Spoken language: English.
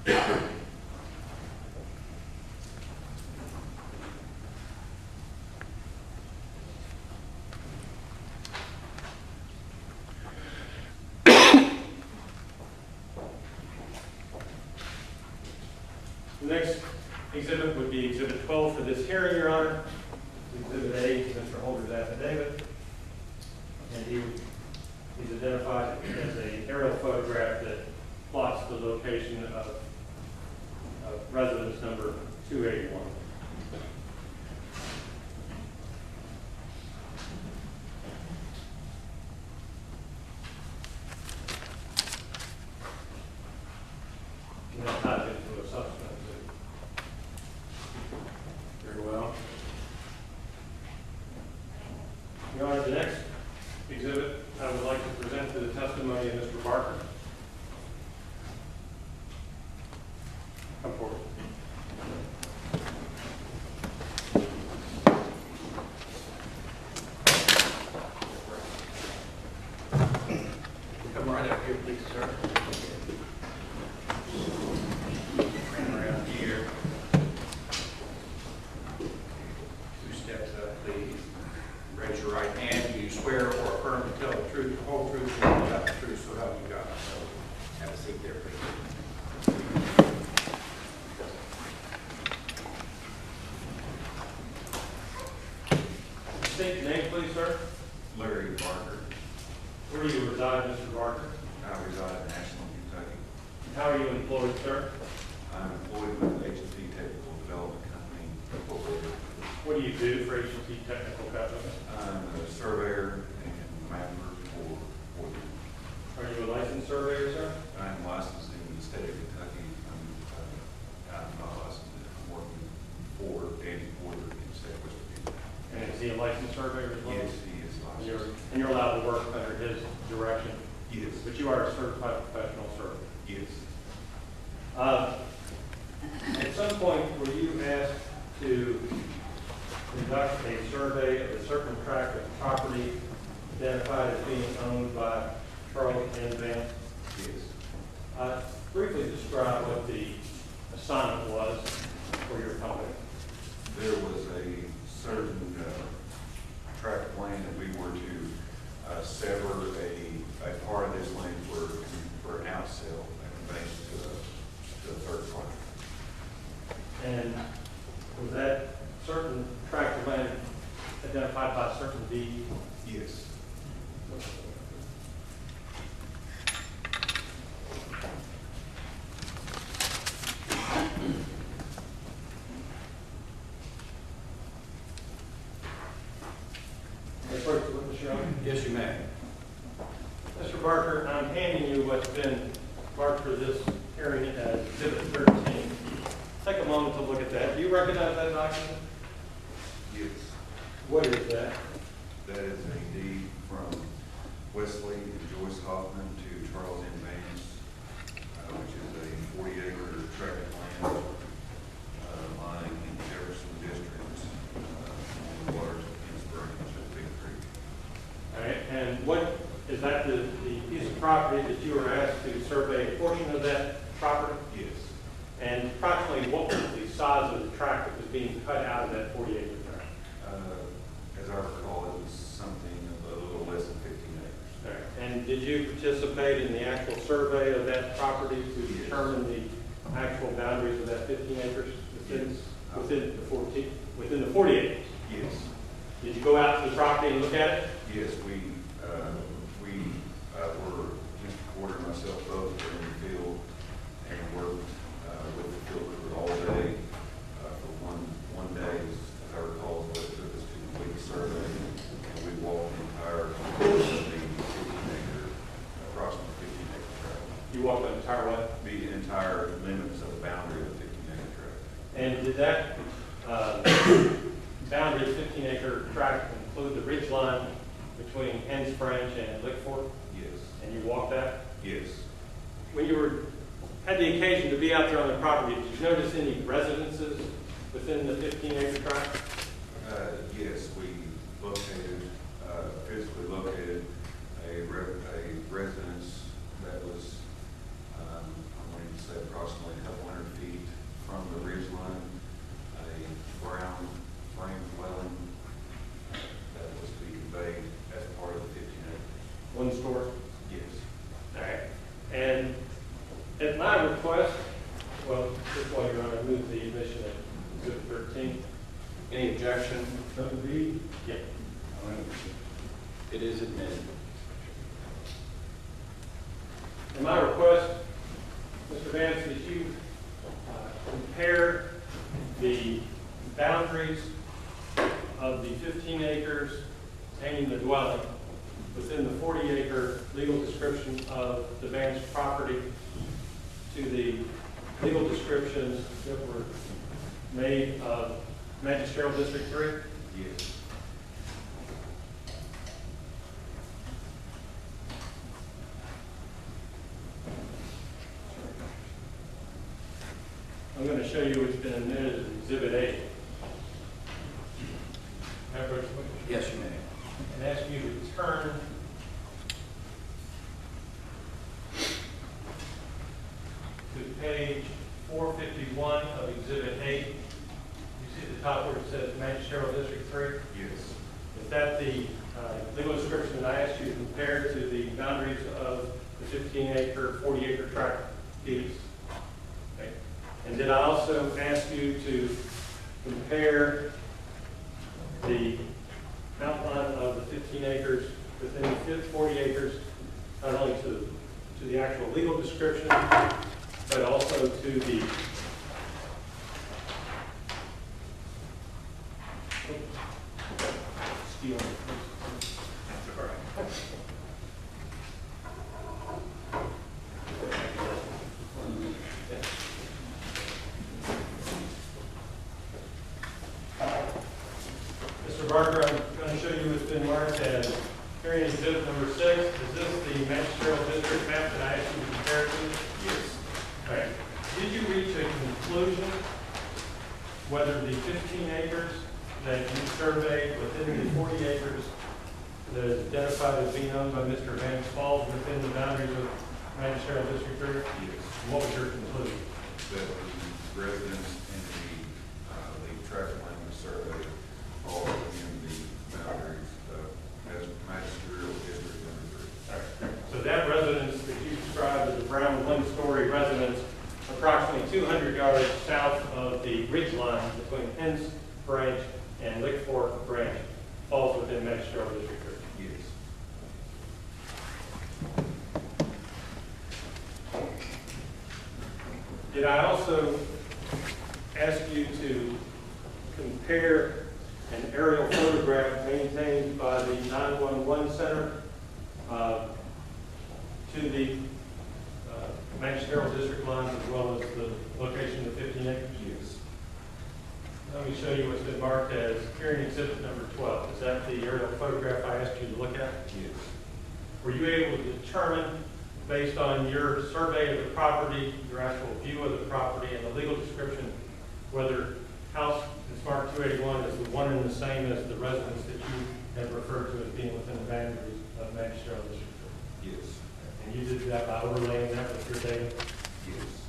The next exhibit would be Exhibit 12 for this hearing, Your Honor. Exhibit A is Mr. Holder's affidavit, and he's identified as an aerial photograph that plots the location of residence number 281. And that ties into a subsequent exhibit. Very well. Your Honor, the next exhibit I would like to present to the testimony of Mr. Barker. Come forward. Come right up here, please, sir. Turn around here. 2 steps up, please. Raise your right hand. Do you swear or affirm to tell the truth, the whole truth, and nothing but the truth, so help you God? So, have a seat there, please. State your name, please, sir. Larry Barker. Where do you reside, Mr. Barker? I reside in Ashland, Kentucky. How are you employed, sir? I'm employed with H&T Technical Development Company Incorporated. What do you do for H&T Technical Company? I'm a surveyor and mapper for them. Are you a licensed surveyor, sir? I'm licensed in the state of Kentucky. I'm not licensed. I'm working for Danny Porter in the state of West Virginia. And is he a licensed surveyor as well? Yes, he is licensed. And you're allowed to work under his direction? Yes. But you are a certified professional surveyor? Yes. At some point, were you asked to conduct a survey of a certain tract of property identified as being owned by Charles N. Vance? Yes. Briefly describe what the assignment was for your company. There was a certain tract of land that we were to sever a part of this land for an out sale and conveyance to a third party. And was that certain tract of land identified by a certain deed? Yes. Yes, you may. Mr. Barker, I'm handing you what's been marked for this hearing as Exhibit 13. Take a moment to look at that. Do you recognize that document? Yes. What is that? That is a deed from Wesley and Joyce Hoffman to Charles N. Vance, which is a 40-acre tract of land lying in Jefferson District, on the waters of Penn Springs at Big Creek. All right. And what is that the piece of property that you were asked to survey a portion of that property? Yes. And approximately what was the size of the tract that was being cut out of that 40-acre tract? As I recall, it was something of a little less than 15 acres. All right. And did you participate in the actual survey of that property to Yes. determine the actual boundaries of that 15 acres within the 40 acres? Yes. Did you go out to the property and look at it? Yes, we were, Mr. Porter and myself both were in the field and worked with the field crew all day for one day, as I recall, is what it took us to complete the survey. And we walked the entire 15-acre, approximately 15-acre tract. You walked the entire way? The entire limits of the boundary of the 15-acre tract. And did that boundary 15-acre tract include the ridge line between Hens Branch and Lick Fork? Yes. And you walked that? Yes. When you had the occasion to be out there on the property, did you notice any residences within the 15-acre tract? Yes, we physically located a residence that was, I'm going to say approximately a couple Seven B? Yeah. It is admitted. And my request, Mr. Vance, is you compare the boundaries of the 15 acres containing the dwelling within the 40-acre legal description of the Vance property to the legal descriptions that were made of Magisterial District 3. Yes. I'm going to show you what's been admitted as Exhibit A. Yes, you may. And ask you to turn to page 451 of Exhibit 8. You see at the top where it says Magisterial District 3? Yes. Is that the legal description that I asked you to compare to the boundaries of the 15-acre, 40-acre tract deeds? Okay. And did I also ask you to compare the outline of the 15 acres within the 40 acres, not only to the actual legal description, but also to the steel. Mr. Barker, I'm going to show you what's been marked as hearing exhibit number 6. Is this the magisterial district map that I asked you to compare to? Yes. All right. Did you reach a conclusion whether the 15 acres that you surveyed within the 40 acres that is identified as being owned by Mr. Vance falls within the boundaries of magisterial district 3? Yes. What was your conclusion? That the residents in the traffic lane survey all within the boundaries of magisterial district number 3. All right. So that residence that you described as a brown one-story residence, approximately 200 yards south of the ridge line between Hens Branch and Lick Fork Branch, falls within magisterial district 3. Yes. Did I also ask you to compare an aerial photograph maintained by the 911 center to the magisterial district lines as well as the location of the 15 acres? Yes. Let me show you what's been marked as hearing exhibit number 12. Is that the aerial photograph I asked you to look at? Yes. Were you able to determine, based on your survey of the property, your actual view of the property, and the legal description, whether house that's marked 281 is the one and the same as the residence that you had referred to as being within the boundaries of magisterial district? Yes. And you did that by overlaying that with your data? Yes.